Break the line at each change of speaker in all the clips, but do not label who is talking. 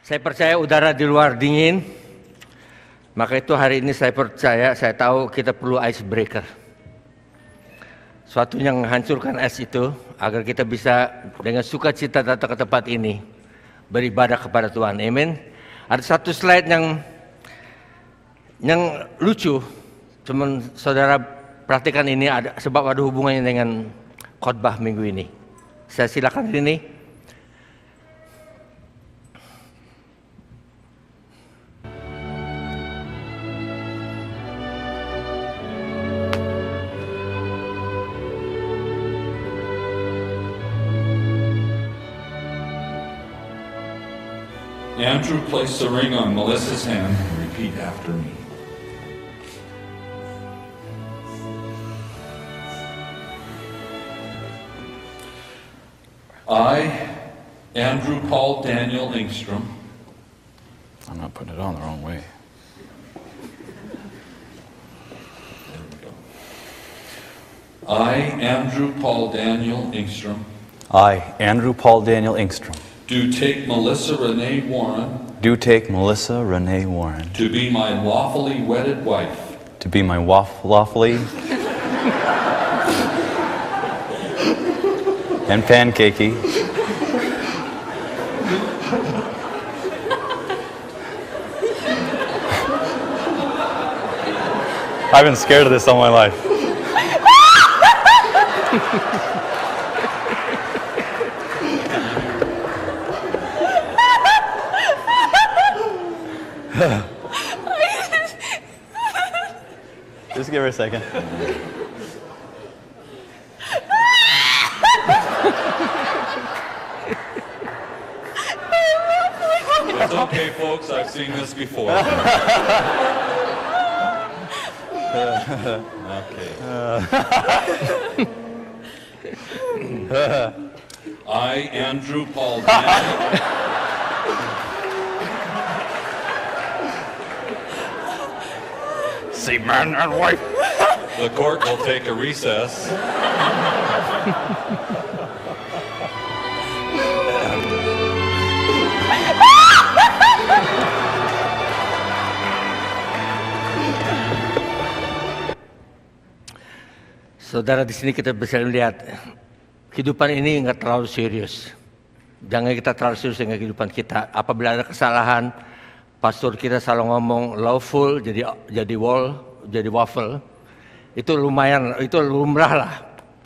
Saya percaya udara di luar dingin, maka itu hari ini saya tahu kita perlu icebreaker. Suatu yang menghancurkan es itu, agar kita bisa dengan sukacita datang ke tempat ini, beribadah kepada Tuhan. Amin. Ada satu slide yang lucu, cuman saudara perhatikan ini sebab ada hubungannya dengan khotbah minggu ini. Saya silakan ini.
Andrew placed the ring on Melissa's hand and repeat after me. I, Andrew Paul Daniel Engstrom.
I'm not putting it on the wrong way.
There we go. I, Andrew Paul Daniel Engstrom.
I, Andrew Paul Daniel Engstrom,
Do take Melissa Renee Warren
do take Melissa Renee Warren
to be my lawfully wedded wife
to be my lawfully and pancakey I've been scared of this all my life. Just give her a second.
It's okay, folks. I've seen this before.
Okay.
I, Andrew Paul Daniel.
See, man and wife.
The court will take a recess.
Saudara, di sini kita bisa melihat kehidupan ini nggak terlalu serius. Jangan kita terlalu serius dengan kehidupan kita. Apabila ada kesalahan, pastor kita selalu ngomong lawful jadi waffle. Itu lumayan, itu lumrah lah.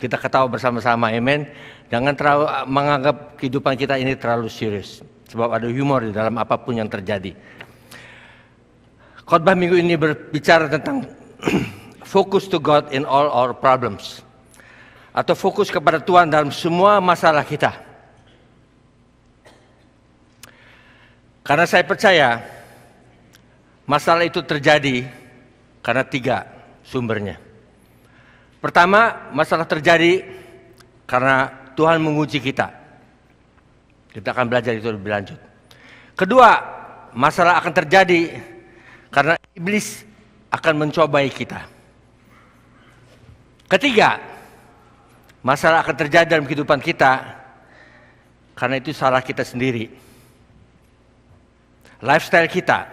Kita ketawa bersama-sama, amen. Jangan terlalu menganggap kehidupan kita ini terlalu serius. Sebab ada humor di dalam apapun yang terjadi. Khotbah minggu ini berbicara tentang focus to God in all our problems. Atau fokus kepada Tuhan dalam semua masalah kita. Karena saya percaya masalah itu terjadi karena 3 sumbernya. Pertama, masalah terjadi karena Tuhan menguji kita. Kita akan belajar itu lebih lanjut. Kedua, masalah akan terjadi karena iblis akan mencobai kita. Ketiga, masalah akan terjadi dalam kehidupan kita karena itu salah kita sendiri. Lifestyle kita.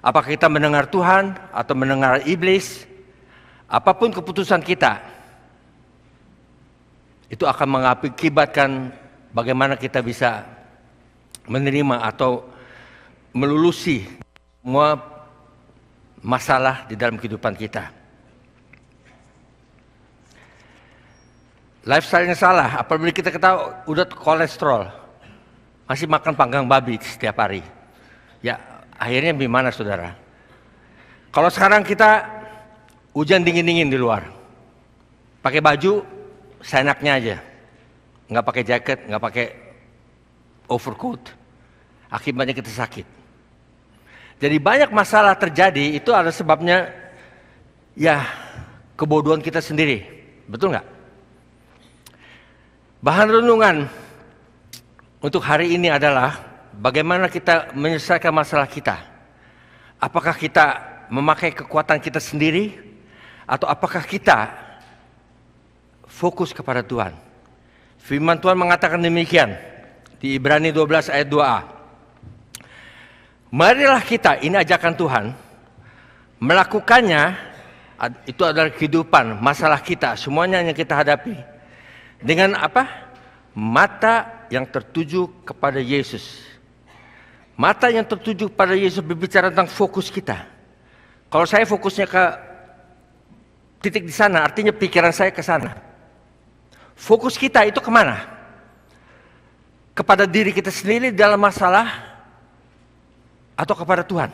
Apakah kita mendengar Tuhan atau mendengar iblis? Apapun keputusan kita, itu akan mengakibatkan bagaimana kita bisa menerima atau melulusi semua masalah di dalam kehidupan kita. Lifestyle-nya salah, apabila kita ketahui udah kolesterol, masih makan panggang babi setiap hari. Ya, akhirnya gimana saudara? Kalau sekarang kita hujan dingin-dingin di luar, pakai baju seenaknya aja, nggak pakai jaket, nggak pakai overcoat, akibatnya kita sakit. Jadi banyak masalah terjadi itu ada sebabnya, ya kebodohan kita sendiri, betul nggak? Bahan renungan untuk hari ini adalah bagaimana kita menyelesaikan masalah kita. Apakah kita memakai kekuatan kita sendiri? Atau apakah kita fokus kepada Tuhan? Firman Tuhan mengatakan demikian di Ibrani 12 ayat 2a. Marilah kita, ini ajakan Tuhan, melakukannya, itu adalah kehidupan, masalah kita, semuanya yang kita hadapi. Dengan apa? Mata yang tertuju kepada Yesus. Mata yang tertuju pada Yesus berbicara tentang fokus kita. Kalau saya fokusnya ke titik di sana, artinya pikiran saya ke sana. Fokus kita itu kemana? Kepada diri kita sendiri dalam masalah atau kepada Tuhan?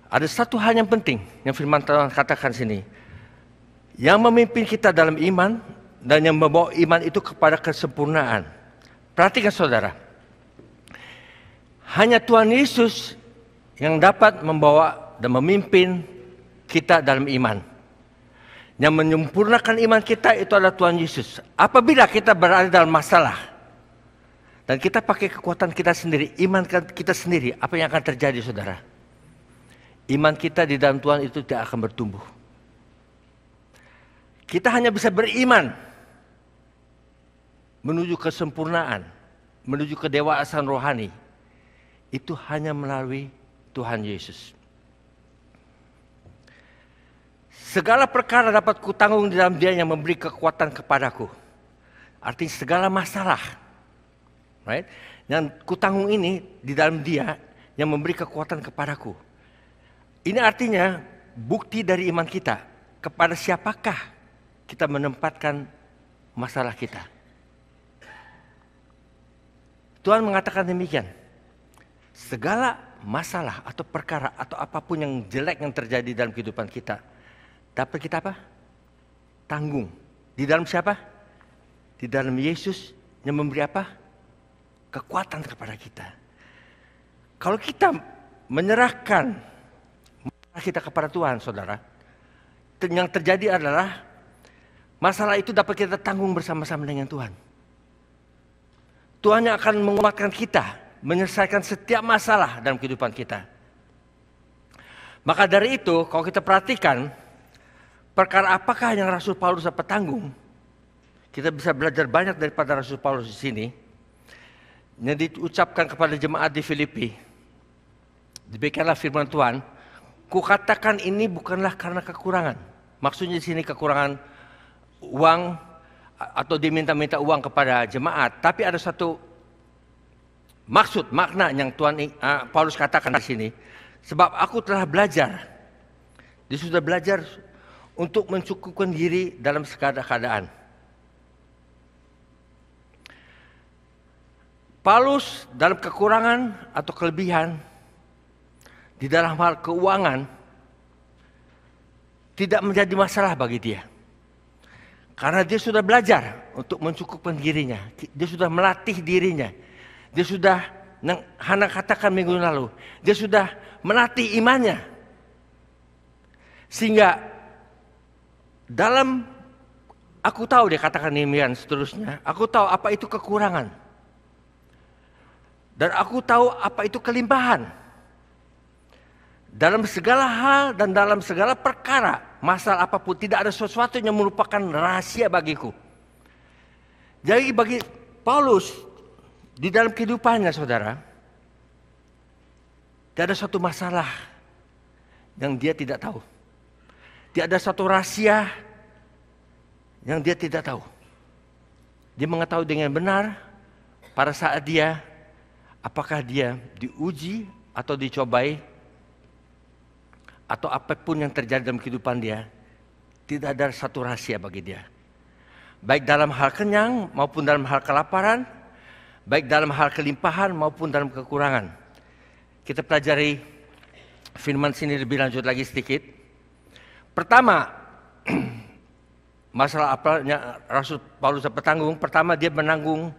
Ada satu hal yang penting yang firman Tuhan katakan sini. Yang memimpin kita dalam iman dan yang membawa iman itu kepada kesempurnaan. Perhatikan saudara. Hanya Tuhan Yesus yang dapat membawa dan memimpin kita dalam iman. Yang menyempurnakan iman kita itu adalah Tuhan Yesus. Apabila kita berada dalam masalah dan kita pakai kekuatan kita sendiri, iman kita sendiri, apa yang akan terjadi saudara? Iman kita di dalam Tuhan itu tidak akan bertumbuh. Kita hanya bisa beriman menuju kesempurnaan, menuju kedewasaan rohani. Itu hanya melalui Tuhan Yesus. Segala perkara dapat kutanggung di dalam Dia yang memberi kekuatan kepadaku. Artinya segala masalah, right? Yang kutanggung ini di dalam Dia yang memberi kekuatan kepadaku. Ini artinya bukti dari iman kita. Kepada siapakah kita menempatkan masalah kita? Tuhan mengatakan demikian. Segala masalah atau perkara atau apapun yang jelek yang terjadi dalam kehidupan kita, dapat kita apa? Tanggung. Di dalam siapa? Di dalam Yesus yang memberi apa? Kekuatan kepada kita. Kalau kita menyerahkan masalah kita kepada Tuhan, saudara, yang terjadi adalah masalah itu dapat kita tanggung bersama-sama dengan Tuhan. Tuhan yang akan menguatkan kita, menyelesaikan setiap masalah dalam kehidupan kita. Maka dari itu, kalau kita perhatikan, perkara apakah yang Rasul Paulus dapat tanggung? Kita bisa belajar banyak daripada Rasul Paulus di sini. Yang diucapkan kepada jemaat di Filipi. Demikianlah firman Tuhan, kukatakan ini bukanlah karena kekurangan. Maksudnya di sini kekurangan uang atau diminta-minta uang kepada jemaat, tapi ada satu maksud, makna yang Paulus katakan di sini. Sebab aku telah belajar, dia sudah belajar untuk mencukupkan diri dalam segala keadaan. Paulus dalam kekurangan atau kelebihan di dalam hal keuangan tidak menjadi masalah bagi dia. Karena dia sudah belajar untuk mencukupkan dirinya. Dia sudah melatih dirinya. Dia sudah, Hana katakan minggu lalu, dia sudah melatih imannya. Sehingga dalam, aku tahu dia katakan demikian seterusnya, aku tahu apa itu kekurangan. Dan aku tahu apa itu kelimpahan. Dalam segala hal dan dalam segala perkara, masalah apapun, tidak ada sesuatu yang merupakan rahasia bagiku. Jadi bagi Paulus, di dalam kehidupannya saudara, tidak ada suatu masalah yang dia tidak tahu. Tidak ada suatu rahasia yang dia tidak tahu. Dia mengetahui dengan benar pada saat dia, apakah dia diuji atau dicobai, atau apapun yang terjadi dalam kehidupan dia, tidak ada satu rahasia bagi dia. Baik dalam hal kenyang maupun dalam hal kelaparan, baik dalam hal kelimpahan maupun dalam kekurangan. Kita pelajari firman sini lebih lanjut lagi sedikit. Pertama, masalah apa yang Rasul Paulus dapat tanggung? Pertama, dia menanggung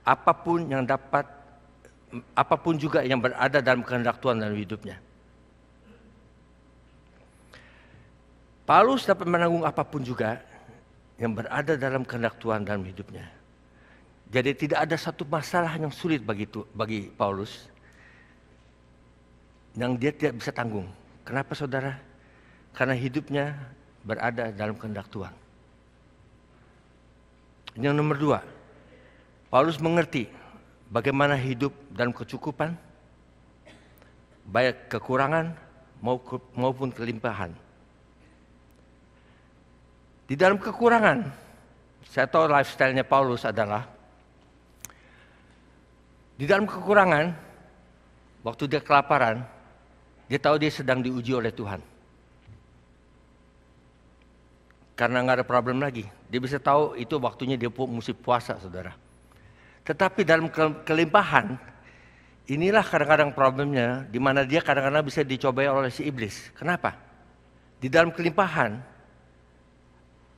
apapun yang dapat, apapun juga yang berada dalam kehendak Tuhan dalam hidupnya. Paulus dapat menanggung apapun juga yang berada dalam kehendak Tuhan dalam hidupnya. Jadi tidak ada satu masalah yang sulit bagi Paulus yang dia tidak bisa tanggung. Kenapa saudara? Karena hidupnya berada dalam kehendak Tuhan. Yang nomor dua, Paulus mengerti bagaimana hidup dalam kecukupan, baik kekurangan maupun kelimpahan. Di dalam kekurangan, saya tahu lifestyle-nya Paulus adalah di dalam kekurangan, waktu dia kelaparan, dia tahu dia sedang diuji oleh Tuhan. Karena nggak ada problem lagi. Dia bisa tahu itu waktunya dia mesti puasa, saudara. Tetapi dalam kelimpahan, inilah kadang-kadang problemnya, di mana dia kadang-kadang bisa dicobai oleh si iblis. Kenapa? Di dalam kelimpahan,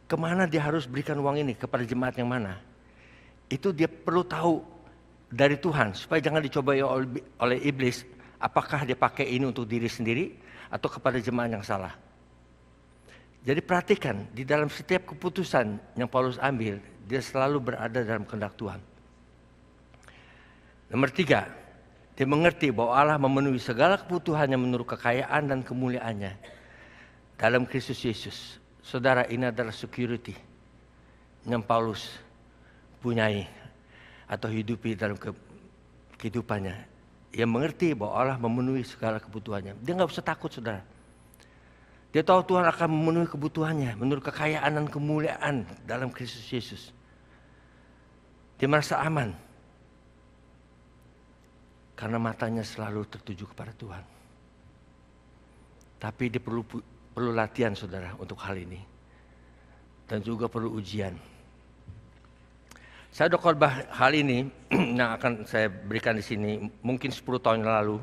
kemana dia harus berikan uang ini, kepada jemaat yang mana? Itu dia perlu tahu dari Tuhan, supaya jangan dicobai oleh iblis, apakah dia pakai ini untuk diri sendiri, atau kepada jemaat yang salah. Jadi perhatikan, di dalam setiap keputusan yang Paulus ambil, dia selalu berada dalam kehendak Tuhan. Nomor 3, dia mengerti bahwa Allah memenuhi segala kebutuhannya menurut kekayaan dan kemuliaannya dalam Kristus Yesus. Saudara, ini adalah security yang Paulus punyai atau hidupi dalam kehidupannya. Dia mengerti bahwa Allah memenuhi segala kebutuhannya. Dia nggak usah takut, saudara. Dia tahu Tuhan akan memenuhi kebutuhannya menurut kekayaan dan kemuliaan dalam Kristus Yesus. Dia merasa aman karena matanya selalu tertuju kepada Tuhan. Tapi dia perlu latihan, saudara, untuk hal ini, dan juga perlu ujian. Saya udah khotbah hal ini yang akan saya berikan di sini mungkin 10 tahun yang lalu.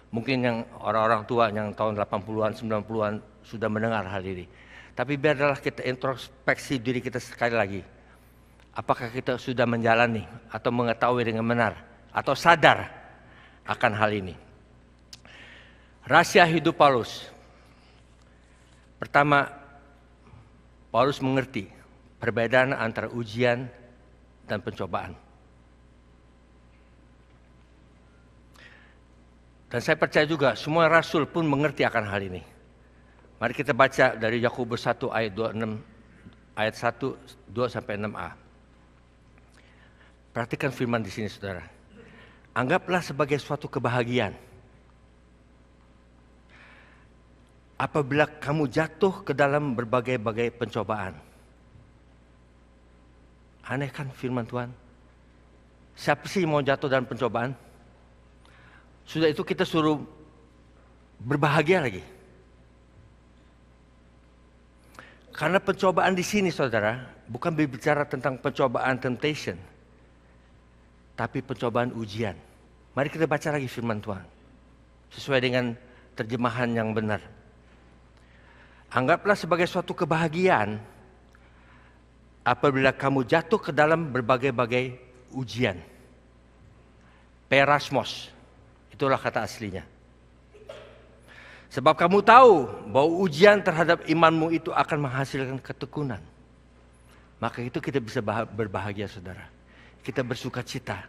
Mungkin yang orang-orang tua yang tahun 80-an, 90-an sudah mendengar hal ini. Tapi biarlah kita introspeksi diri kita sekali lagi. Apakah kita sudah menjalani atau mengetahui dengan benar atau sadar akan hal ini? Rahasia hidup Paulus. Pertama, Paulus mengerti perbedaan antara ujian dan pencobaan. Dan saya percaya juga semua rasul pun mengerti akan hal ini. Mari kita baca dari Yakobus 1 ayat 26, ayat 1, 2 sampai 6a. Perhatikan firman di sini, saudara. Anggaplah sebagai suatu kebahagiaan apabila kamu jatuh ke dalam berbagai-bagai pencobaan. Aneh kan firman Tuhan? Siapa sih mau jatuh dalam pencobaan? Sudah itu kita suruh berbahagia lagi. Karena pencobaan di sini, saudara, bukan berbicara tentang pencobaan temptation, tapi pencobaan ujian. Mari kita baca lagi firman Tuhan, sesuai dengan terjemahan yang benar. Anggaplah sebagai suatu kebahagiaan apabila kamu jatuh ke dalam berbagai-bagai ujian. Perasmos. Itulah kata aslinya. Sebab kamu tahu bahwa ujian terhadap imanmu itu akan menghasilkan ketekunan. Maka itu kita bisa berbahagia, saudara. Kita bersuka cita.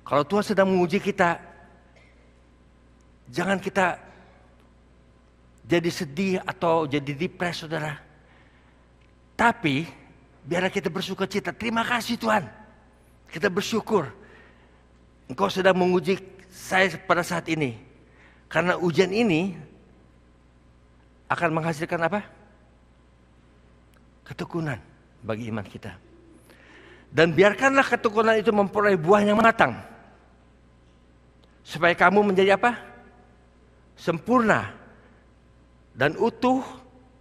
Kalau Tuhan sedang menguji kita, jangan kita jadi sedih atau jadi depres, saudara. Tapi biarlah kita bersuka cita. Terima kasih Tuhan. Kita bersyukur. Engkau sedang menguji saya pada saat ini. Karena ujian ini akan menghasilkan apa? Ketekunan bagi iman kita. Dan biarkanlah ketekunan itu memperoleh buah yang matang. Supaya kamu menjadi apa? Sempurna dan utuh,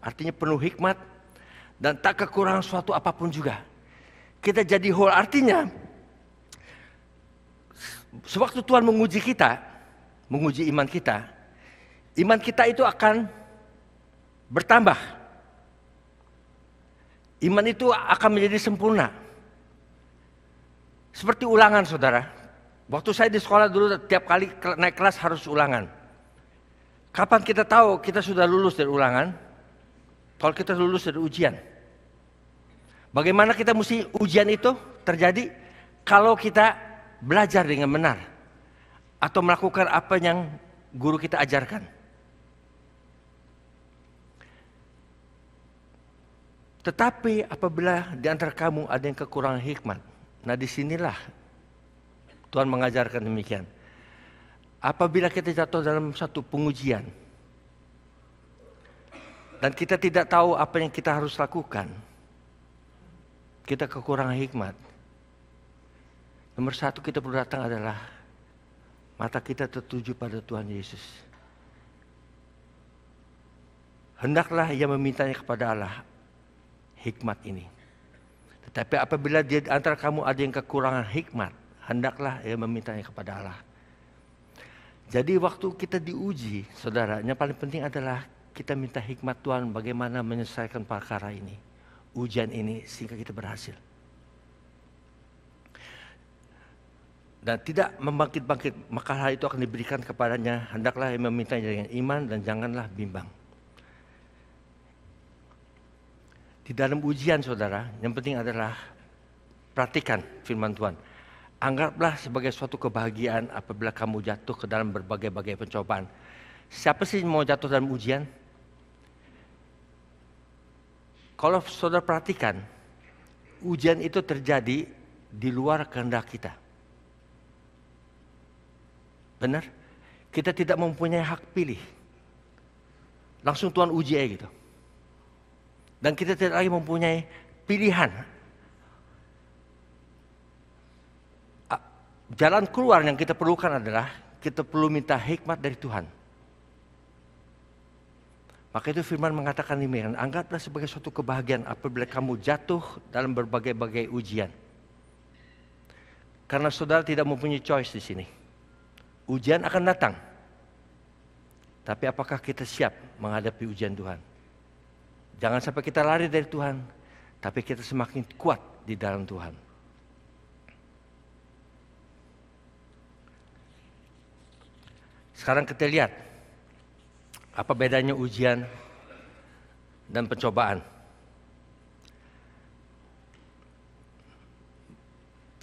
artinya penuh hikmat, dan tak kekurangan suatu apapun juga. Kita jadi whole, artinya sewaktu Tuhan menguji kita, menguji iman kita itu akan bertambah. Iman itu akan menjadi sempurna. Seperti ulangan, saudara. Waktu saya di sekolah dulu, tiap kali naik kelas harus ulangan. Kapan kita tahu kita sudah lulus dari ulangan? Kalau kita lulus dari ujian. Bagaimana kita mesti ujian itu terjadi? Kalau kita belajar dengan benar. Atau melakukan apa yang guru kita ajarkan. Tetapi apabila di antara kamu ada yang kekurangan hikmat, nah disinilah Tuhan mengajarkan demikian. Apabila kita jatuh dalam satu pengujian, dan kita tidak tahu apa yang kita harus lakukan, kita kekurangan hikmat. Nomor satu kita perlu datang adalah mata kita tertuju pada Tuhan Yesus. Hendaklah ia memintanya kepada Allah hikmat ini. Tetapi apabila di antara kamu ada yang kekurangan hikmat, hendaklah ia memintanya kepada Allah. Jadi waktu kita diuji, saudara, yang paling penting adalah kita minta hikmat Tuhan bagaimana menyelesaikan perkara ini, ujian ini, sehingga kita berhasil. Dan tidak membangkit-bangkit, maka hal itu akan diberikan kepadanya. Hendaklah ia memintanya dengan iman dan janganlah bimbang. Di dalam ujian, saudara, yang penting adalah perhatikan firman Tuhan. Anggaplah sebagai suatu kebahagiaan apabila kamu jatuh ke dalam berbagai-bagai pencobaan. Siapa sih mau jatuh dalam ujian? Kalau saudara perhatikan, ujian itu terjadi di luar kehendak kita. Benar? Kita tidak mempunyai hak pilih. Langsung Tuhan uji aja gitu. Dan kita tidak lagi mempunyai pilihan. Jalan keluar yang kita perlukan adalah kita perlu minta hikmat dari Tuhan. Maka itu firman mengatakan demikian, anggaplah sebagai suatu kebahagiaan apabila kamu jatuh dalam berbagai-bagai ujian. Karena saudara tidak mempunyai choice di sini. Ujian akan datang. Tapi apakah kita siap menghadapi ujian Tuhan? Jangan sampai kita lari dari Tuhan, tapi kita semakin kuat di dalam Tuhan. Sekarang kita lihat apa bedanya ujian dan pencobaan.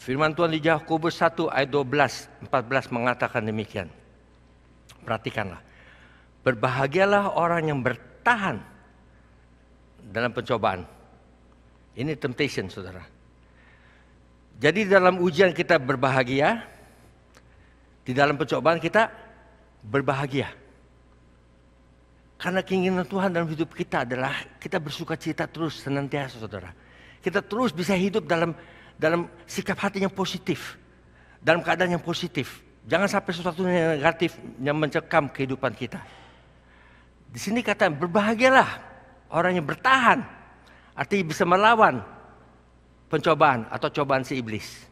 Firman Tuhan di Yakobus 1 ayat 12-14 mengatakan demikian. Perhatikanlah. Berbahagialah orang yang bertahan dalam pencobaan. Ini temptation, saudara. Jadi dalam ujian kita berbahagia, di dalam pencobaan kita berbahagia. Karena keinginan Tuhan dalam hidup kita adalah kita bersuka cita terus senantiasa, saudara. Kita terus bisa hidup dalam sikap hati yang positif, dalam keadaan yang positif. Jangan sampai sesuatu yang negatif yang mencekam kehidupan kita. Di sini kata berbahagialah orang yang bertahan, artinya bisa melawan pencobaan atau cobaan si iblis.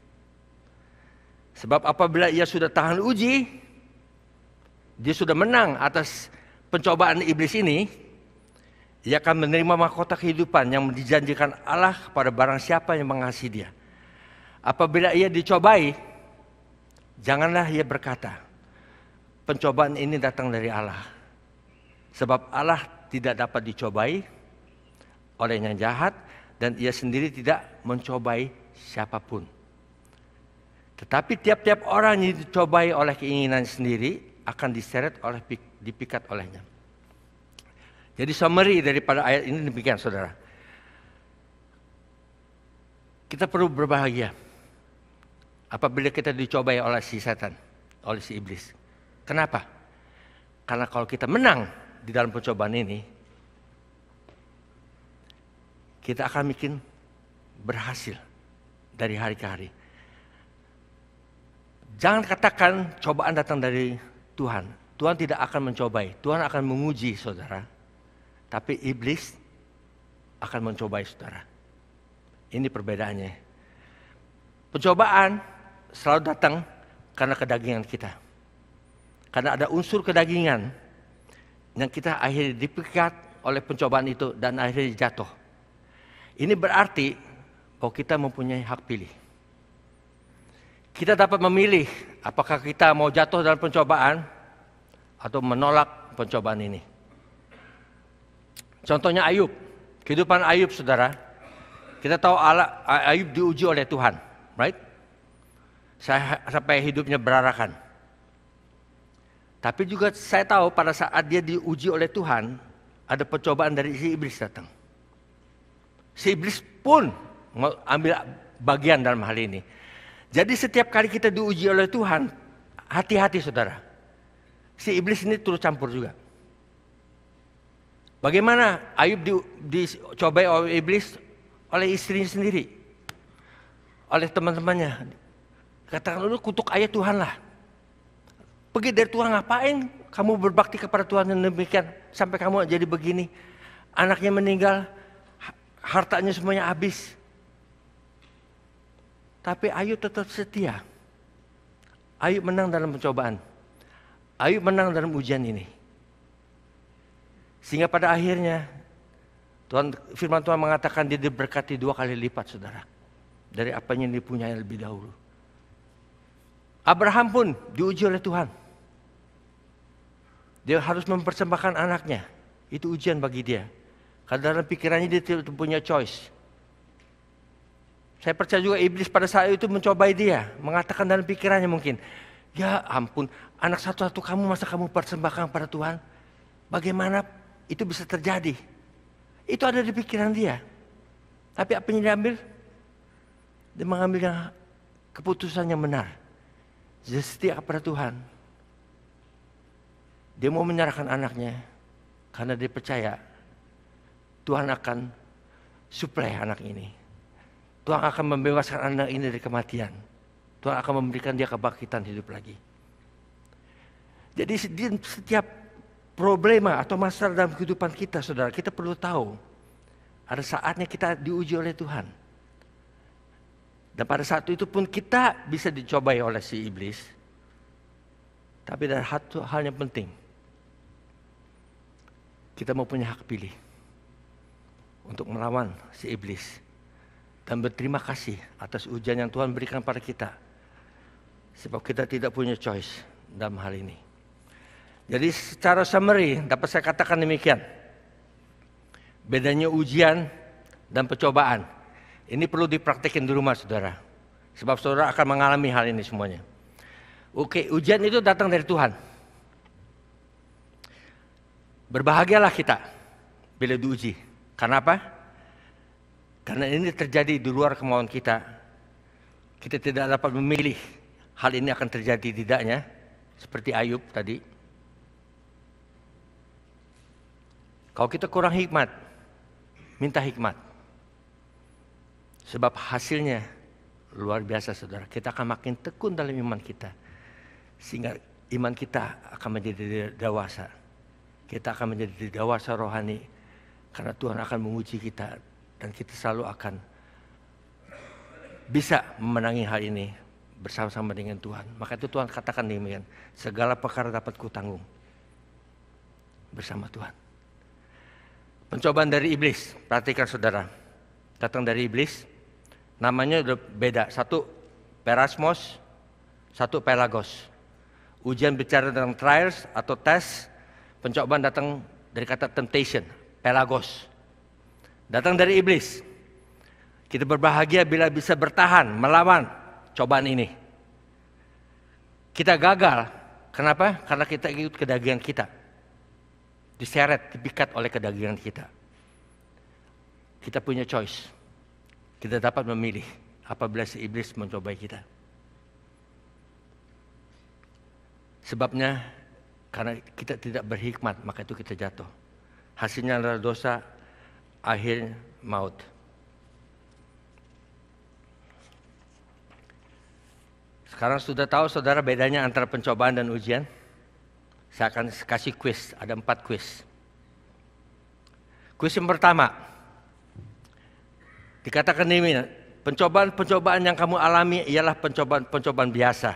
Sebab apabila ia sudah tahan uji, dia sudah menang atas pencobaan iblis ini, ia akan menerima mahkota kehidupan yang dijanjikan Allah kepada barang siapa yang mengasihi dia. Apabila ia dicobai, janganlah ia berkata, pencobaan ini datang dari Allah. Sebab Allah tidak dapat dicobai oleh yang jahat dan ia sendiri tidak mencobai siapapun. Tetapi tiap-tiap orang yang dicobai oleh keinginan sendiri akan diseret dipikat olehnya. Jadi summary daripada ayat ini demikian, saudara. Kita perlu berbahagia apabila kita dicobai oleh si setan, oleh si iblis. Kenapa? Karena kalau kita menang di dalam pencobaan ini, kita akan bikin berhasil dari hari ke hari. Jangan katakan cobaan datang dari Tuhan. Tuhan tidak akan mencobai. Tuhan akan menguji saudara. Tapi iblis akan mencobai saudara. Ini perbedaannya. Pencobaan selalu datang karena kedagingan kita. Karena ada unsur kedagingan yang kita akhirnya dipikat oleh pencobaan itu dan akhirnya jatuh. Ini berarti bahwa kita mempunyai hak pilih. Kita dapat memilih apakah kita mau jatuh dalam pencobaan atau menolak pencobaan ini. Contohnya Ayub, kehidupan Ayub saudara. Kita tahu Ayub diuji oleh Tuhan, right? Sampai hidupnya berarakan. Tapi juga saya tahu pada saat dia diuji oleh Tuhan, ada pencobaan dari si iblis datang. Si iblis pun mau ambil bagian dalam hal ini. Jadi setiap kali kita diuji oleh Tuhan, hati-hati saudara. Si iblis ini turut campur juga. Bagaimana Ayub dicobai oleh iblis? Oleh istrinya sendiri. Oleh teman-temannya. Katakan, lu kutuk ayat Tuhan lah. Pergi dari Tuhan, ngapain kamu berbakti kepada Tuhan yang demikian? Sampai kamu jadi begini. Anaknya meninggal, hartanya semuanya habis. Tapi Ayub tetap setia. Ayub menang dalam pencobaan. Ayub menang dalam ujian ini. Sehingga pada akhirnya firman Tuhan mengatakan dia diberkati 2 kali lipat, saudara. Dari apa yang dipunyai lebih dahulu. Abraham pun diuji oleh Tuhan. Dia harus mempersembahkan anaknya. Itu ujian bagi dia. Karena dalam pikirannya dia tidak punya choice. Saya percaya juga iblis pada saat itu mencobai dia. Mengatakan dalam pikirannya mungkin, ya ampun, anak satu-satu kamu masa kamu persembahkan pada Tuhan? Bagaimana itu bisa terjadi? Itu ada di pikiran dia. Tapi apa yang dia ambil? Dia mengambil yang keputusan yang benar. Dia setia kepada Tuhan. Dia mau menyerahkan anaknya. Karena dia percaya Tuhan akan suplai anak ini. Tuhan akan membebaskan anak ini dari kematian. Tuhan akan memberikan dia kebangkitan hidup lagi. Jadi setiap problema atau masalah dalam kehidupan kita, saudara, kita perlu tahu ada saatnya kita diuji oleh Tuhan. Dan pada saat itu pun kita bisa dicobai oleh si iblis. Tapi ada satu hal yang penting. Kita mau punya hak pilih untuk melawan si iblis. Dan berterima kasih atas ujian yang Tuhan berikan pada kita. Sebab kita tidak punya choice dalam hal ini. Jadi secara summary dapat saya katakan demikian. Bedanya ujian dan pencobaan. Ini perlu dipraktikkan di rumah, saudara. Sebab saudara akan mengalami hal ini semuanya. Oke, ujian itu datang dari Tuhan. Berbahagialah kita bila diuji. Karena apa? Karena ini terjadi di luar kemauan kita. Kita tidak dapat memilih hal ini akan terjadi tidaknya. Seperti Ayub tadi. Kalau kita kurang hikmat, minta hikmat. Sebab hasilnya luar biasa, saudara. Kita akan makin tekun dalam iman kita. Sehingga iman kita akan menjadi dewasa. Kita akan menjadi dewasa rohani. Karena Tuhan akan menguji kita. Dan kita selalu akan bisa memenangi hal ini bersama-sama dengan Tuhan. Maka itu Tuhan katakan demikian. Segala perkara dapat kutanggung bersama Tuhan. Pencobaan dari iblis. Perhatikan saudara. Datang dari iblis. Namanya udah beda. Satu perasmos, satu pelagos. Ujian bicara tentang trials atau tes. Pencobaan datang dari kata temptation, pelagos. Datang dari iblis. Kita berbahagia bila bisa bertahan melawan cobaan ini. Kita gagal. Kenapa? Karena kita ikut kedagingan kita. Diseret, dipikat oleh kedagingan kita. Kita punya choice. Kita dapat memilih apabila si iblis mencobai kita. Sebabnya karena kita tidak berhikmat, maka itu kita jatuh. Hasilnya adalah dosa, akhir maut. Sekarang sudah tahu saudara bedanya antara pencobaan dan ujian? Saya akan kasih kuis, ada 4 kuis. Kuis yang pertama, dikatakan ini, pencobaan-pencobaan yang kamu alami ialah pencobaan-pencobaan biasa.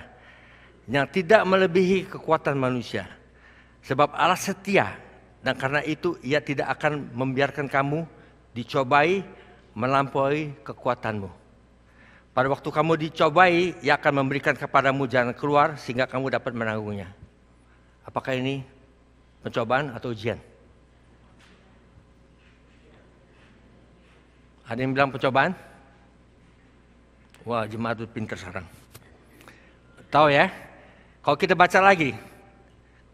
Yang tidak melebihi kekuatan manusia. Sebab Allah setia dan karena itu ia tidak akan membiarkan kamu dicobai melampaui kekuatanmu. Pada waktu kamu dicobai, ia akan memberikan kepadamu jalan keluar sehingga kamu dapat menanggungnya. Apakah ini pencobaan atau ujian? Ada yang bilang pencobaan? Wah, jemaat itu pintar sekarang. Tahu ya? Kalau kita baca lagi,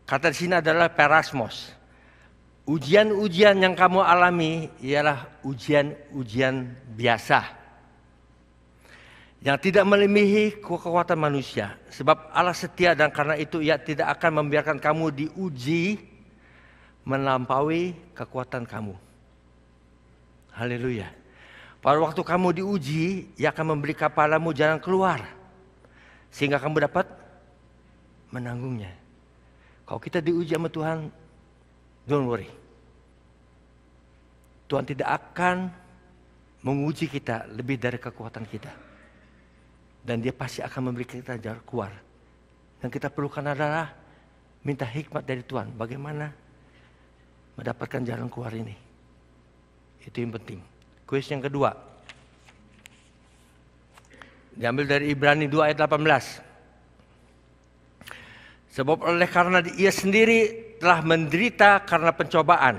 kata di sini adalah perasmos. Ujian-ujian yang kamu alami ialah ujian-ujian biasa. yang tidak melebihi kekuatan manusia. Sebab Allah setia dan karena itu Ia tidak akan membiarkan kamu diuji melampaui kekuatan kamu. Haleluya. Pada waktu kamu diuji, Ia akan memberi kepadamu jalan keluar. Sehingga kamu dapat menanggungnya. Kalau kita diuji sama Tuhan, don't worry. Tuhan tidak akan menguji kita lebih dari kekuatan kita. Dan Dia pasti akan memberi kita jalan keluar. Yang kita perlukan adalah minta hikmat dari Tuhan. Bagaimana mendapatkan jalan keluar ini. Itu yang penting. Kuis yang kedua. Diambil dari Ibrani 2 ayat 18. Sebab oleh karena Ia sendiri telah menderita karena pencobaan,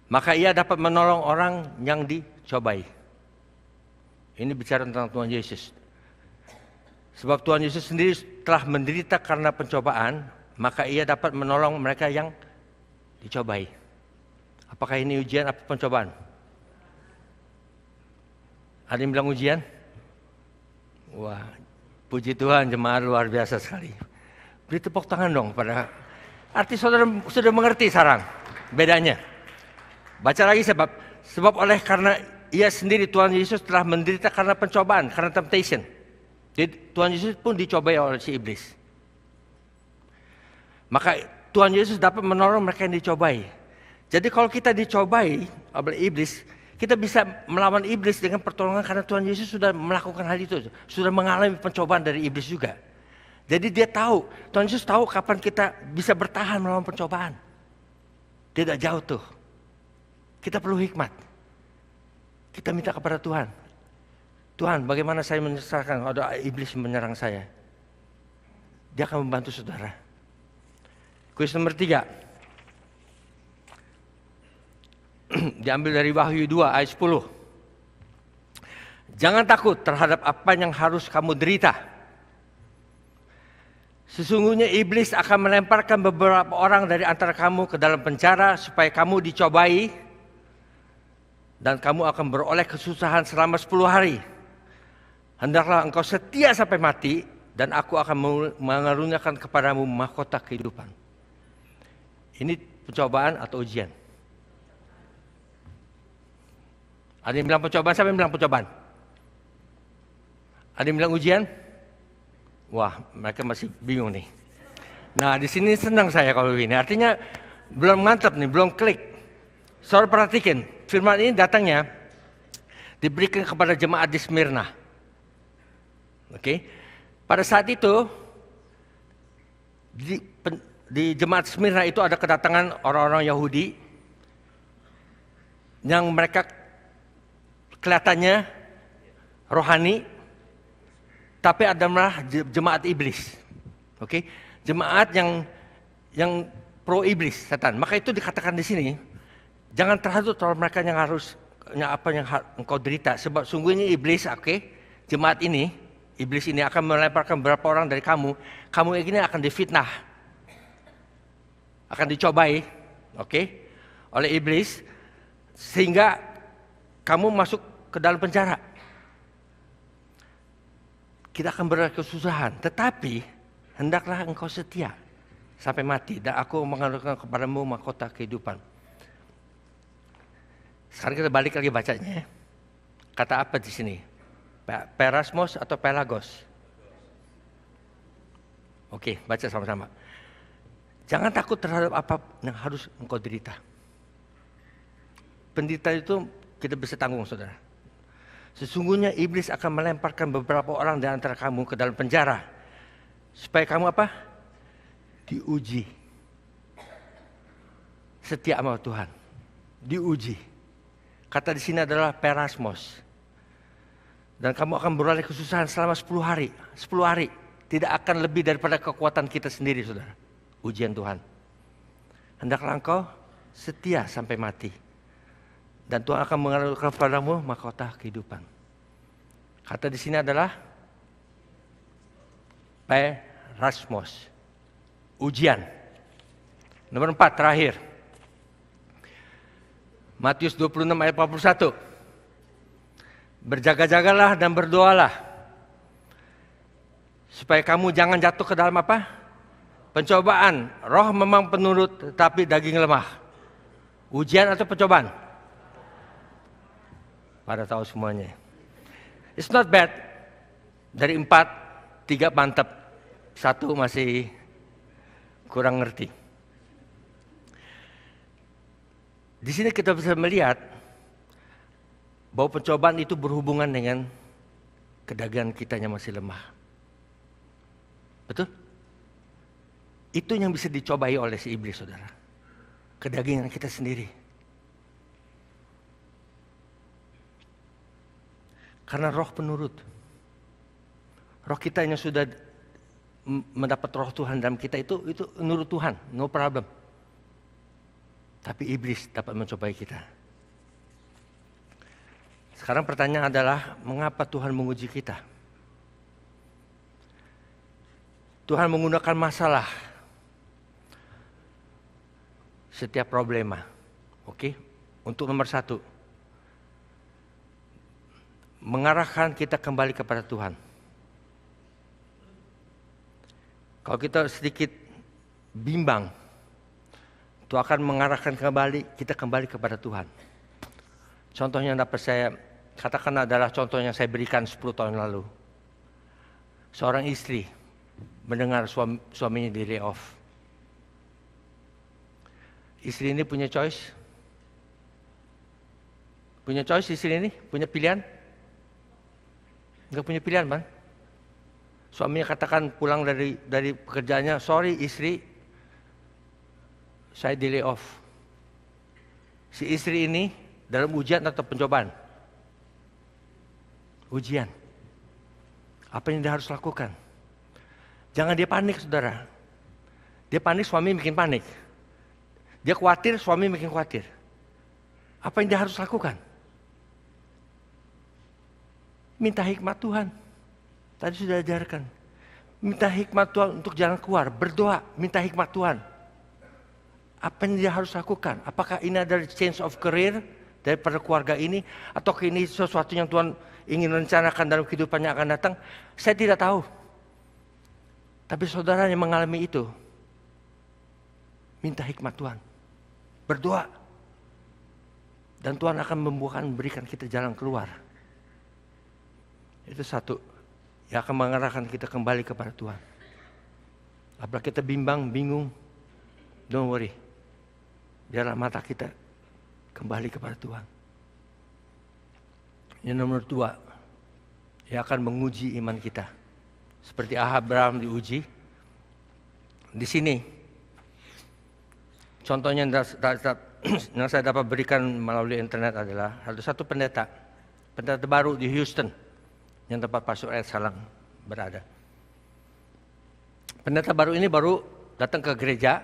maka Ia dapat menolong orang yang dicobai. Ini bicara tentang Tuhan Yesus. Sebab Tuhan Yesus sendiri telah menderita karena pencobaan, maka Ia dapat menolong mereka yang dicobai. Apakah ini ujian atau pencobaan? Ada yang bilang ujian? Wah, puji Tuhan, jemaat luar biasa sekali. Beri tepuk tangan dong pada arti saudara sudah mengerti sekarang bedanya. Baca lagi sebab oleh karena Ia sendiri Tuhan Yesus telah menderita karena pencobaan, karena temptation. Jadi Tuhan Yesus pun dicobai oleh si iblis. Maka Tuhan Yesus dapat menolong mereka yang dicobai. Jadi kalau kita dicobai oleh iblis, kita bisa melawan iblis dengan pertolongan karena Tuhan Yesus sudah melakukan hal itu. Sudah mengalami pencobaan dari iblis juga. Jadi dia tahu, Tuhan Yesus tahu kapan kita bisa bertahan melawan pencobaan. Tidak jauh tuh. Kita perlu hikmat. Kita minta kepada Tuhan. Tuhan, bagaimana saya menyelesaikan kalau ada iblis menyerang saya? Dia akan membantu saudara. Kuis nomor 3. Diambil dari Wahyu 2 ayat 10. Jangan takut terhadap apa yang harus kamu derita. Sesungguhnya iblis akan melemparkan beberapa orang dari antara kamu ke dalam penjara supaya kamu dicobai dan kamu akan beroleh kesusahan selama 10 hari. Hendaklah engkau setia sampai mati dan aku akan mengaruniakan kepadamu mahkota kehidupan. Ini pencobaan atau ujian? Ada yang bilang pencobaan, siapa yang bilang pencobaan? Ada yang bilang ujian? Wah, mereka masih bingung nih. Nah, di sini senang saya kalau ini. Artinya belum mantap nih, belum klik. Saudara perhatikan, firman ini datangnya diberikan kepada jemaat di Smyrna. Oke. Pada saat itu di jemaat Smyrna itu ada kedatangan orang-orang Yahudi yang mereka kelihatannya rohani, tapi adalah jemaat iblis. Oke, jemaat yang pro iblis, setan. Maka itu dikatakan di sini, jangan terhadap mereka yang harus apa yang engkau derita, sebab sungguhnya iblis, jemaat ini, iblis ini akan melemparkan beberapa orang dari kamu ini akan difitnah, akan dicobai, oleh iblis, sehingga kamu masuk ke dalam penjara. Kita akan berkesusahan, tetapi hendaklah engkau setia sampai mati dan aku mengaruniakan kepadamu mahkota kehidupan. Sekarang kita balik lagi bacanya. Kata apa di sini? Perasmos atau pelagos? Oke, baca sama-sama. Jangan takut terhadap apa yang harus engkau derita. Penderitaan itu kita bisa tanggung, saudara. Sesungguhnya iblis akan melemparkan beberapa orang di antara kamu ke dalam penjara. Supaya kamu apa? Diuji. Setia sama Tuhan. Diuji. Kata di sini adalah perasmos. Dan kamu akan beroleh kesusahan selama 10 hari. 10 hari. Tidak akan lebih daripada kekuatan kita sendiri, saudara. Ujian Tuhan. Hendaklah engkau setia sampai mati. Dan Tuhan akan mengaruniakan kepadamu mahkota kehidupan. Kata di sini adalah perasmos. Ujian. Nomor 4 terakhir. Matius 26 ayat 41. Berjaga-jagalah dan berdoalah Supaya kamu jangan jatuh ke dalam apa? Pencobaan. Roh memang penurut, tetapi daging lemah. Ujian atau pencobaan? Pada tahu semuanya. It's not bad. Dari 4, 3 mantap, 1 masih kurang ngerti. Di sini kita bisa melihat bahwa pencobaan itu berhubungan dengan kedagingan kita yang masih lemah. Betul? Itu yang bisa dicobai oleh si iblis, saudara. Kedagingan kita sendiri. Karena roh penurut. Roh kita yang sudah mendapat roh Tuhan dalam kita itu nurut Tuhan, no problem. Tapi iblis dapat mencobai kita. Sekarang pertanyaan adalah, mengapa Tuhan menguji kita? Tuhan menggunakan masalah, setiap problema, oke? Untuk nomor 1, mengarahkan kita kembali kepada Tuhan. Kalau kita sedikit bimbang, itu akan mengarahkan kita kembali kepada Tuhan. Contohnya yang dapat saya katakan adalah contoh yang saya berikan 10 tahun lalu. Seorang istri mendengar suaminya di lay off. Istri ini punya choice? Punya choice istri ini? Punya pilihan? Enggak punya pilihan, Bang. Suaminya katakan pulang dari pekerjaannya, sorry istri, saya di lay off. Si istri ini dalam ujian atau pencobaan? Ujian. Apa yang dia harus lakukan? Jangan dia panik, saudara. Dia panik, suami bikin panik. Dia khawatir, suami bikin khawatir. Apa yang dia harus lakukan? Minta hikmat Tuhan. Tadi sudah ajarkan. Minta hikmat Tuhan untuk jalan keluar. Berdoa, minta hikmat Tuhan. Apa yang dia harus lakukan? Apakah ini adalah change of career daripada keluarga ini? Atau ini sesuatu yang Tuhan ingin rencanakan dalam kehidupannya akan datang? Saya tidak tahu. Tapi saudara yang mengalami itu, minta hikmat Tuhan. Berdoa. Dan Tuhan akan memberikan kita jalan keluar. Itu satu. Yang akan mengarahkan kita kembali kepada Tuhan. Apabila kita bimbang, bingung, don't worry. Biarlah mata kita kembali kepada Tuhan. Yang nomor 2, yang akan menguji iman kita. Seperti Abraham diuji. Di sini, contohnya yang saya dapat berikan melalui internet adalah ada satu pendeta baru di Houston, yang tempat Pastor Ed Salang berada. Pendeta baru ini baru datang ke gereja.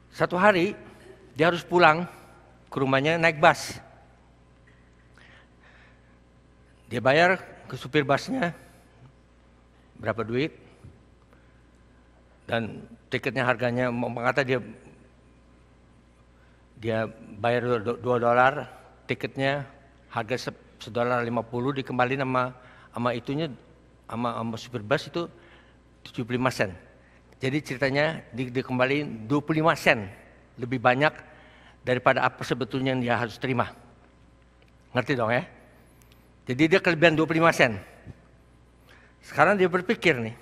Satu hari dia harus pulang ke rumahnya naik bus. Dia bayar ke supir busnya berapa duit, dan tiketnya harganya mengata dia bayar $2, tiketnya harga $1.50, dikembaliin sama itunya sama supir bus itu 75 sen. Jadi ceritanya dikembaliin 25 sen lebih banyak daripada apa sebetulnya yang dia harus terima. Ngerti dong ya? Jadi dia kelebihan 25 sen. Sekarang dia berpikir nih,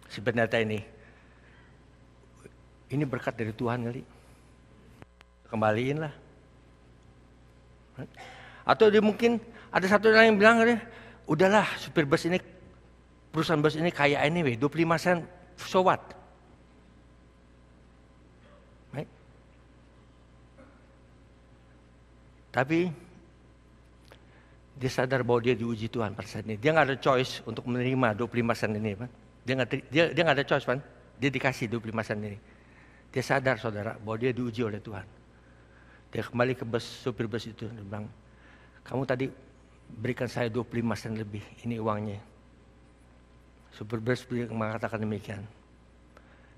si pendeta ini berkat dari Tuhan kali. Kembaliin lah. Atau dia mungkin ada satu orang yang bilang, udahlah supir bus ini, perusahaan bus ini kaya anyway, 25 sen, so what? Right? Tapi dia sadar bahwa dia diuji Tuhan pada saat ini. Dia nggak ada choice untuk menerima 25 sen ini, Pak. Dia nggak ada choice, Pak. Dia dikasih 25 sen ini. Dia sadar, saudara, bahwa dia diuji oleh Tuhan. Dia kembali ke supir bus itu. Dia bilang, kamu tadi berikan saya 25 sen lebih, ini uangnya. Supir bus mengatakan demikian.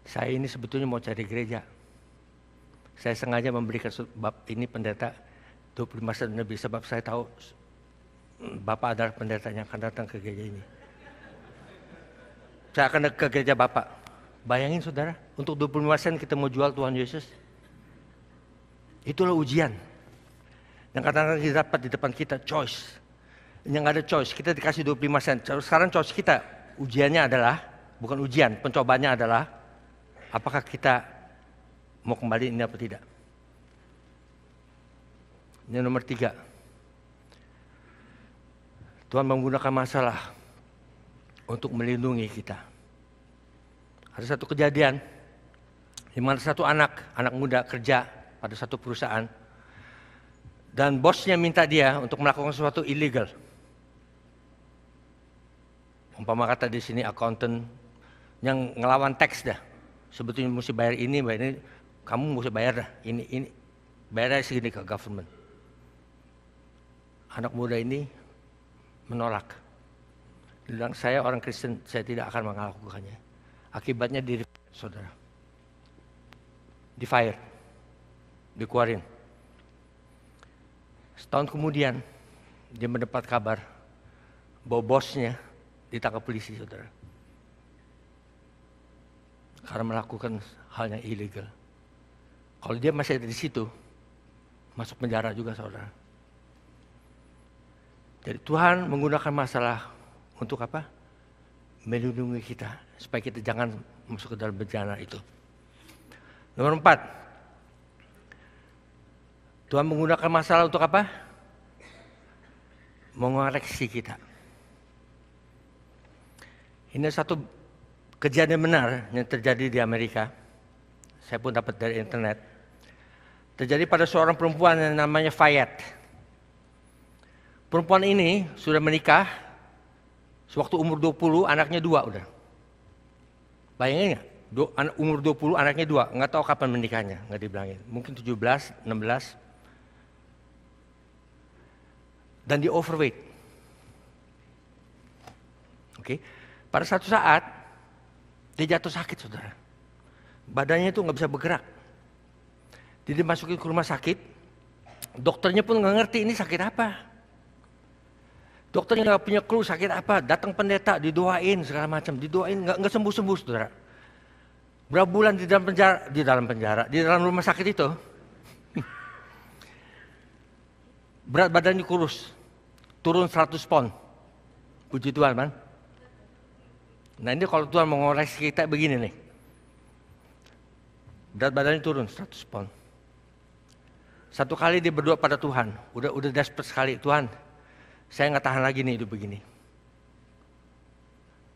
Saya ini sebetulnya mau cari gereja. Saya sengaja memberikan bab ini pendeta 25 sen lebih sebab saya tahu Bapak adalah pendeta yang akan datang ke gereja ini. Saya akan ke gereja Bapak. Bayangin saudara, untuk 25 sen kita mau jual Tuhan Yesus. Itulah ujian. Yang kadang-kadang kita dapat di depan kita, choice. Yang nggak ada choice, kita dikasih 25 sen. Sekarang choice kita, ujiannya adalah, bukan ujian, pencobaannya adalah, apakah kita mau kembali ini apa tidak. Ini nomor 3. Tuhan menggunakan masalah untuk melindungi kita. Ada satu kejadian, di mana satu anak muda kerja pada satu perusahaan, dan bosnya minta dia untuk melakukan sesuatu illegal. Umpama kata di sini accountant yang ngelawan teks dah. Sebetulnya mesti bayar ini, kamu mesti bayar dah. Ini bayar segini ke government. Anak muda ini menolak. Dia bilang, saya orang Kristen, saya tidak akan melakukannya. Akibatnya saudara. Di-fire. Dikeluarin. Setahun kemudian, dia mendapat kabar bahwa bosnya ditangkap polisi, saudara. Karena melakukan hal yang ilegal. Kalau dia masih ada di situ, masuk penjara juga, saudara. Jadi Tuhan menggunakan masalah untuk apa? Melindungi kita, supaya kita jangan masuk ke dalam bencana itu. Nomor 4, Tuhan menggunakan masalah untuk apa? Mengoreksi kita. Ini satu kejadian benar yang terjadi di Amerika. Saya pun dapat dari internet. Terjadi pada seorang perempuan yang namanya Fayette. Perempuan ini sudah menikah, sewaktu umur 20, anaknya 2 udah. Bayangin nggak? Umur 20, anaknya 2, nggak tahu kapan menikahnya, nggak dibilangin. Mungkin 17, 16. Dan dia overweight. Oke. Pada satu saat, dia jatuh sakit, saudara. Badannya itu nggak bisa bergerak. Dia dimasukin ke rumah sakit, dokternya pun nggak ngerti ini sakit apa. Dokternya nggak punya clue sakit apa, datang pendeta, didoain segala macam, didoain nggak sembuh-sembuh, saudara. Berapa bulan di dalam rumah sakit itu, berat badannya kurus, turun 100 pon. Puji Tuhan, man. Nah ini kalau Tuhan mengoreksi kita begini nih, berat badannya turun 100 pon. Satu kali dia berdoa pada Tuhan, udah desperate sekali, Tuhan, saya nggak tahan lagi nih hidup begini.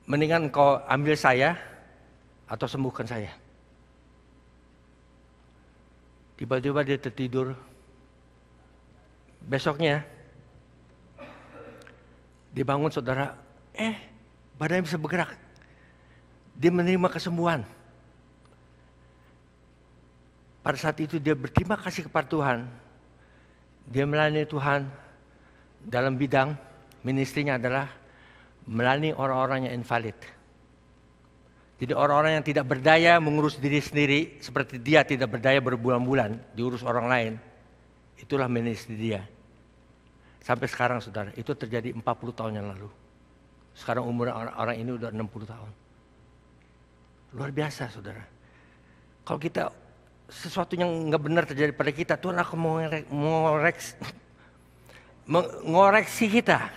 Mendingan kau ambil saya atau sembuhkan saya. Tiba-tiba dia tertidur. Besoknya dia bangun, saudara, badannya bisa bergerak. Dia menerima kesembuhan. Pada saat itu dia berterima kasih kepada Tuhan. Dia melayani Tuhan dalam bidang ministrinya adalah melayani orang-orang yang invalid. Jadi orang-orang yang tidak berdaya mengurus diri sendiri, seperti dia tidak berdaya berbulan-bulan diurus orang lain. Itulah ministri dia. Sampai sekarang, saudara, itu terjadi 40 tahun yang lalu. Sekarang umur orang ini udah 60 tahun. Luar biasa, saudara. Kalau kita sesuatu yang nggak benar terjadi pada kita, Tuhan akan mengoreksi kita.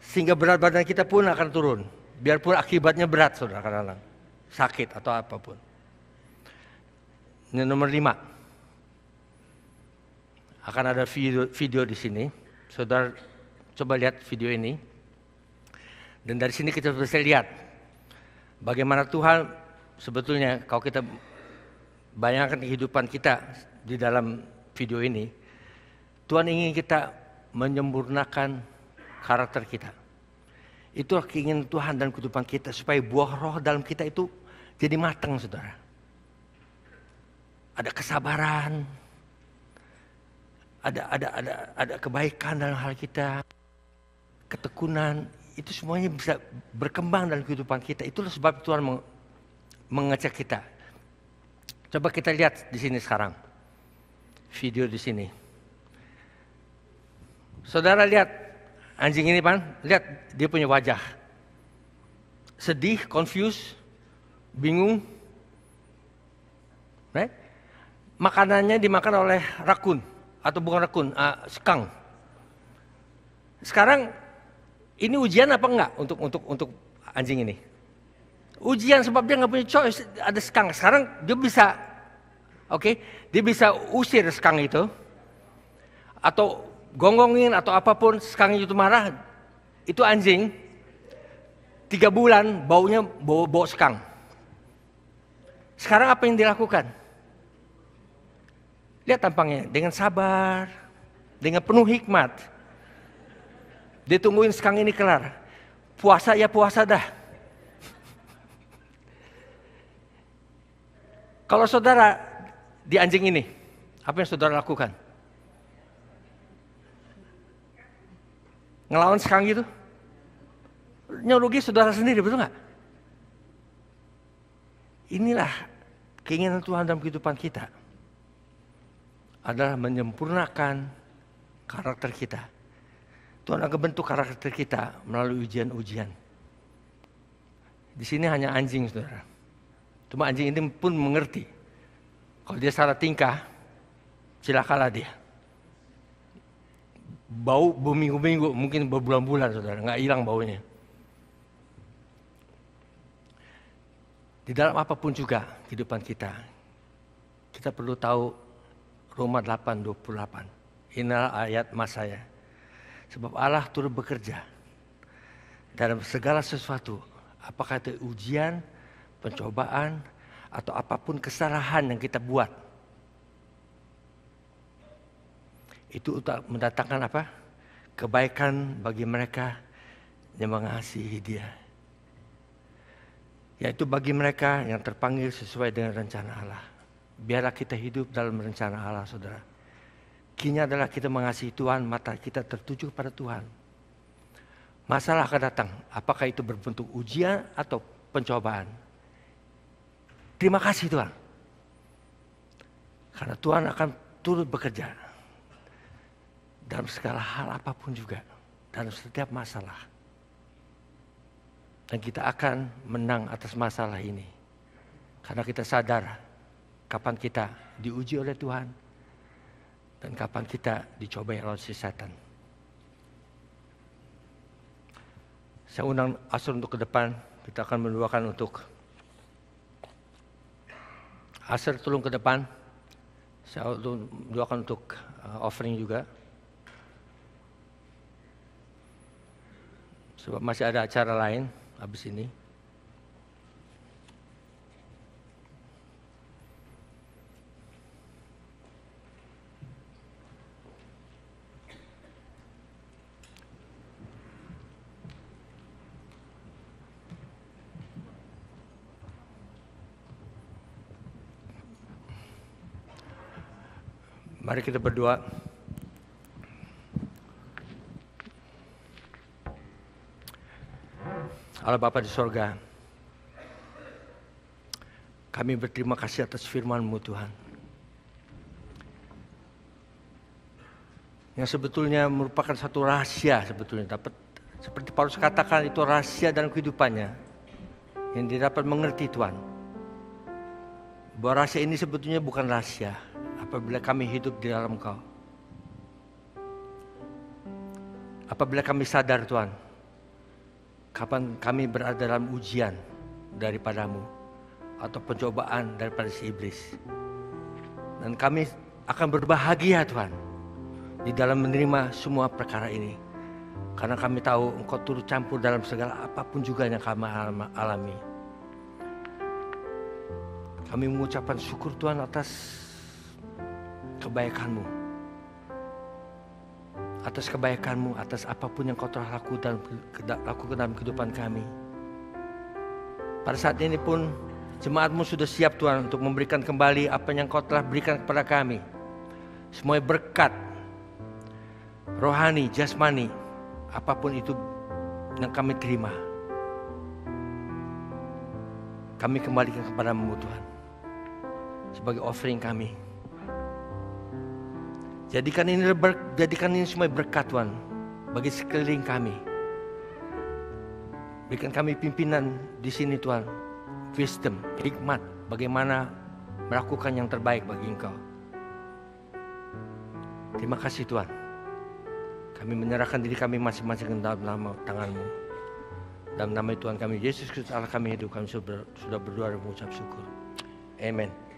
Sehingga berat badan kita pun akan turun. Biarpun akibatnya berat, saudara, kadang-kadang sakit atau apapun. Ini nomor 5. Akan ada video di sini. Saudara coba lihat video ini. Dan dari sini kita bisa lihat bagaimana Tuhan sebetulnya, kalau kita bayangkan kehidupan kita di dalam video ini, Tuhan ingin kita menyempurnakan karakter kita. Itulah keinginan Tuhan dalam kehidupan kita, supaya buah roh dalam kita itu jadi matang, saudara. Ada kesabaran, ada kebaikan dalam hal kita, ketekunan, itu semuanya bisa berkembang dalam kehidupan kita. Itulah sebab Tuhan mengecek kita. Coba kita lihat di sini sekarang, video di sini. Saudara lihat, anjing ini lihat dia punya wajah. Sedih, confused, bingung. Right? Makanannya dimakan oleh rakun atau bukan rakun, skunk. Sekarang ini ujian apa enggak untuk anjing ini? Ujian sebab dia nggak punya choice, ada skunk. Sekarang dia bisa, dia bisa usir skunk itu, atau gonggongin atau apapun, skunk itu marah. Itu anjing 3 bulan baunya bau skunk. Sekarang apa yang dilakukan? Lihat tampangnya, dengan sabar, dengan penuh hikmat. Ditungguin skunk ini kelar. Puasa ya puasa dah. Kalau saudara di anjing ini, apa yang saudara lakukan? Ngelawan skunk gitu? Nyurugi saudara sendiri, betul nggak? Inilah keinginan Tuhan dalam kehidupan kita. Adalah menyempurnakan karakter kita. Tuhan akan bentuk karakter kita melalui ujian-ujian. Di sini hanya anjing, saudara. Cuma anjing ini pun mengerti. Kalau dia salah tingkah, silakanlah dia. Bau berminggu-minggu, mungkin berbulan-bulan, saudara. Nggak hilang baunya. Di dalam apapun juga kehidupan kita, kita perlu tahu Roma 8:28. Inilah ayat mas saya. Sebab Allah turut bekerja dalam segala sesuatu. Apakah itu ujian, pencobaan, atau apapun kesalahan yang kita buat. Itu untuk mendatangkan apa? Kebaikan bagi mereka yang mengasihi Dia. Yaitu bagi mereka yang terpanggil sesuai dengan rencana Allah. Biarlah kita hidup dalam rencana Allah, saudara. Kinya adalah kita mengasihi Tuhan, mata kita tertuju pada Tuhan. Masalah akan datang, apakah itu berbentuk ujian atau pencobaan. Terima kasih Tuhan. Karena Tuhan akan turut bekerja. Dalam segala hal apapun juga. Dalam setiap masalah. Dan kita akan menang atas masalah ini. Karena kita sadar kapan kita diuji oleh Tuhan. Dan kapan kita dicobai oleh si setan. Saya undang Asur untuk ke depan. Kita akan mendoakan untuk Asur, tolong ke depan. Saya doakan untuk offering juga. Sebab masih ada acara lain habis ini. Mari kita berdoa. Allah Bapa di sorga, kami berterima kasih atas firman-Mu Tuhan. Yang sebetulnya merupakan satu rahasia sebetulnya. Dapat, seperti Paulus katakan, itu rahasia dalam kehidupannya. Yang dia dapat mengerti Tuhan. Bahwa rahasia ini sebetulnya bukan rahasia. Apabila kami hidup di dalam Kau. Apabila kami sadar Tuhan, kapan kami berada dalam ujian daripada-Mu atau pencobaan daripada si iblis. Dan kami akan berbahagia Tuhan di dalam menerima semua perkara ini. Karena kami tahu Engkau turut campur dalam segala apapun juga yang kami alami. Kami mengucapkan syukur Tuhan atas kebaikan-Mu. Atas kebaikan-Mu, atas apapun yang Kau telah lakukan dalam kehidupan kami. Pada saat ini pun jemaat-Mu sudah siap Tuhan untuk memberikan kembali apa yang Kau telah berikan kepada kami. Semua berkat, rohani, jasmani, apapun itu yang kami terima. Kami kembalikan kepada-Mu Tuhan. Sebagai offering kami. Jadikan ini semua berkat Tuhan. bagi sekeliling kami. Berikan kami pimpinan di sini Tuhan, wisdom, hikmat, bagaimana melakukan yang terbaik bagi Engkau. Terima kasih Tuhan. Kami menyerahkan diri kami masing-masing dalam nama tangan-Mu. Dalam nama Tuhan kami Yesus Kristus Allah kami hidup, kami sudah berdoa dan mengucap syukur. Amen.